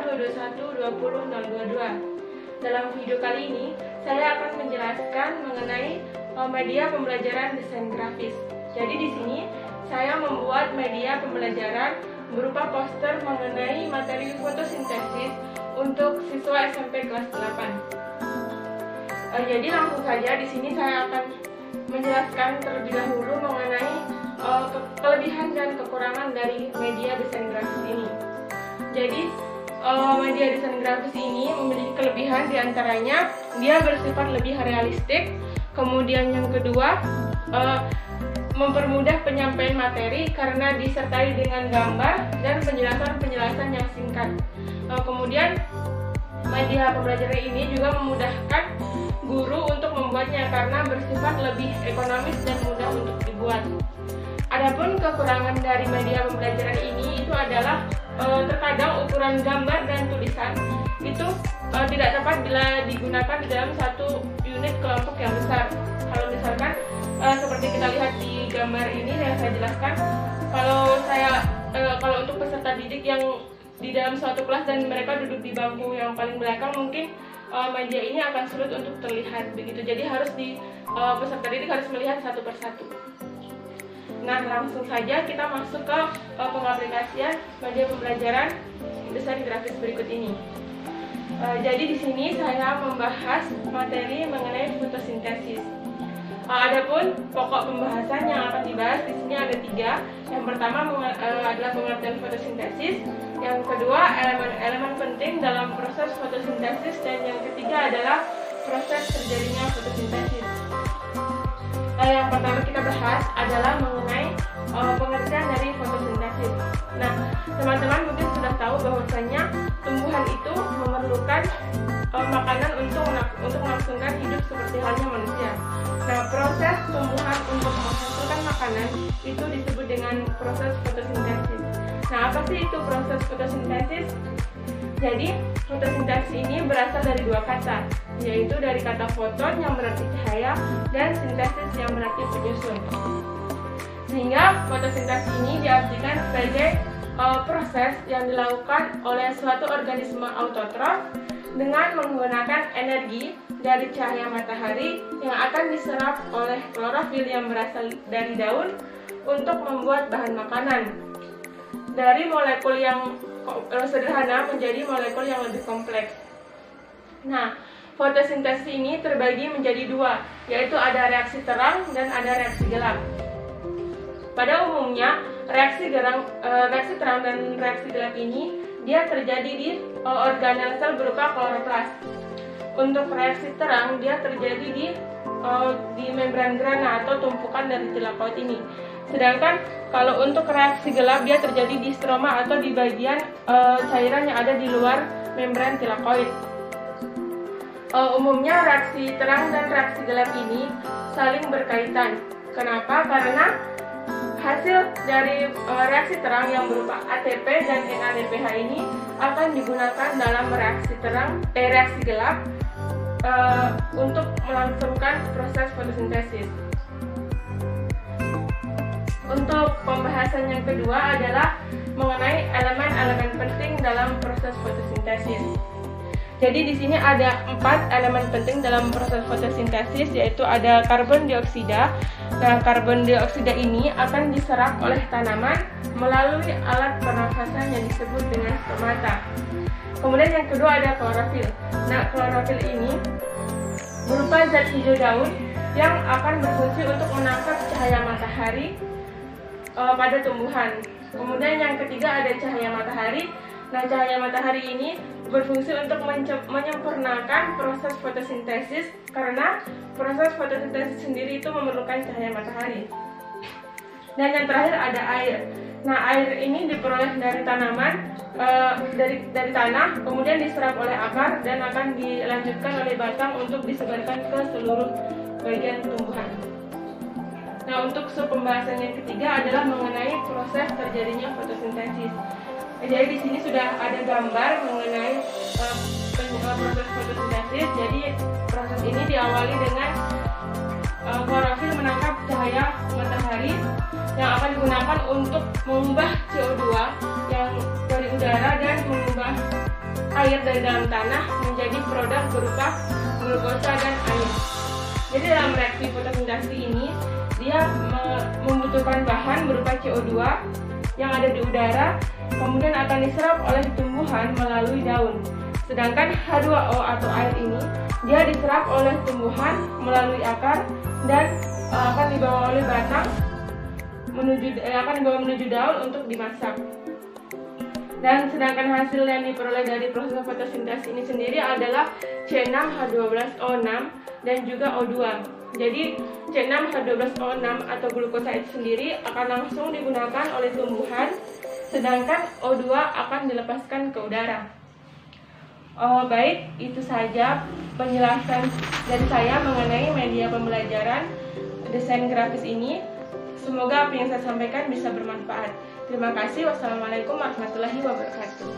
2021-2022. Dalam video kali ini, saya akan menjelaskan mengenai media pembelajaran desain grafis. Jadi di sini saya membuat media pembelajaran berupa poster mengenai materi fotosintesis untuk siswa SMP kelas 8. Jadi langsung saja di sini saya akan menjelaskan terlebih dahulu mengenai kelebihan dan kekurangan dari media desain grafis ini. Jadi media desain grafis ini memiliki kelebihan, diantaranya dia bersifat lebih realistik. Kemudian yang kedua, mempermudah penyampaian materi karena disertai dengan gambar dan penjelasan-penjelasan yang singkat. Kemudian media pembelajaran ini juga memudahkan guru untuk membuatnya karena bersifat lebih ekonomis dan mudah untuk dibuat. Adapun kekurangan dari media pembelajaran ini itu adalah terkadang ukuran gambar dan tulisan itu tidak tepat bila digunakan di dalam satu unit kelompok yang besar. Kalau misalkan seperti kita lihat di gambar ini yang saya jelaskan, kalau untuk peserta didik yang di dalam suatu kelas dan mereka duduk di bangku yang paling belakang, mungkin media ini akan sulit untuk terlihat begitu. Jadi peserta didik harus melihat satu persatu. Nah, langsung saja kita masuk ke pengaplikasian media pembelajaran desain grafis berikut ini. Jadi di sini saya membahas materi mengenai fotosintesis. Adapun pokok pembahasan yang akan dibahas di sini ada 3. Yang pertama adalah pengertian fotosintesis, yang kedua elemen-elemen penting dalam proses fotosintesis, dan yang ketiga adalah proses terjadinya fotosintesis. Yang pertama kita bahas adalah mengenai pengertian dari fotosintesis. Nah, teman-teman mungkin sudah tahu bahwasanya tumbuhan itu memerlukan makanan untuk melangsungkan hidup seperti halnya manusia. Nah, proses tumbuhan untuk menghasilkan makanan itu disebut dengan proses fotosintesis. Nah, apa sih itu proses fotosintesis? Jadi, fotosintesis ini berasal dari 2 kata, yaitu dari kata foton yang berarti cahaya dan sintesis yang berarti penyusun. Sehingga fotosintesis ini diartikan sebagai proses yang dilakukan oleh suatu organisme autotrof dengan menggunakan energi dari cahaya matahari yang akan diserap oleh klorofil yang berasal dari daun untuk membuat bahan makanan. Dari molekul yang sederhana menjadi molekul yang lebih kompleks. Nah, fotosintesis ini terbagi menjadi 2, yaitu ada reaksi terang dan ada reaksi gelap. Pada umumnya, reaksi terang dan reaksi gelap ini dia terjadi di organel sel berupa kloroplas. Untuk reaksi terang dia terjadi di membran grana atau tumpukan dari tilakoid ini. Sedangkan kalau untuk reaksi gelap dia terjadi di stroma atau di bagian cairan yang ada di luar membran tilakoid. Umumnya reaksi terang dan reaksi gelap ini saling berkaitan. Kenapa? Karena hasil dari reaksi terang yang berupa ATP dan NADPH ini akan digunakan dalam reaksi gelap untuk melangsungkan proses fotosintesis. Untuk pembahasan yang kedua adalah mengenai elemen-elemen penting dalam proses fotosintesis. Jadi di sini ada 4 elemen penting dalam proses fotosintesis, yaitu ada karbon dioksida. Nah, karbon dioksida ini akan diserap oleh tanaman melalui alat pernafasan yang disebut dengan stomata. Kemudian yang kedua ada klorofil. Nah, klorofil ini berupa zat hijau daun yang akan berfungsi untuk menangkap cahaya matahari pada tumbuhan. Kemudian yang ketiga ada cahaya matahari. Nah, cahaya matahari ini berfungsi untuk menyempurnakan proses fotosintesis karena proses fotosintesis sendiri itu memerlukan cahaya matahari. Dan yang terakhir ada air. Nah, air ini diperoleh dari tanaman, dari tanah, kemudian diserap oleh akar dan akan dilanjutkan oleh batang untuk disebarkan ke seluruh bagian tumbuhan. Nah, untuk pembahasan yang ketiga adalah mengenai proses terjadinya fotosintesis. Jadi di sini sudah ada gambar mengenai proses fotosintesis. Jadi proses ini diawali dengan klorofil menangkap cahaya matahari yang akan digunakan untuk mengubah CO2 yang dari udara dan mengubah air dari dalam tanah menjadi produk berupa glukosa dan air. Jadi dalam reaksi fotosintesa ini dia membutuhkan bahan berupa CO2 yang ada di udara, kemudian akan diserap oleh tumbuhan melalui daun. Sedangkan H2O atau air ini dia diserap oleh tumbuhan melalui akar dan akan dibawa oleh batang menuju daun untuk dimasak. Dan sedangkan hasil yang diperoleh dari proses fotosintesis ini sendiri adalah C6H12O6 dan juga O2. Jadi C6H12O6 atau glukosa itu sendiri akan langsung digunakan oleh tumbuhan, sedangkan O2 akan dilepaskan ke udara. Baik, itu saja penjelasan dari saya mengenai media pembelajaran desain grafis ini. Semoga apa yang saya sampaikan bisa bermanfaat. Terima kasih. Wassalamualaikum warahmatullahi wabarakatuh.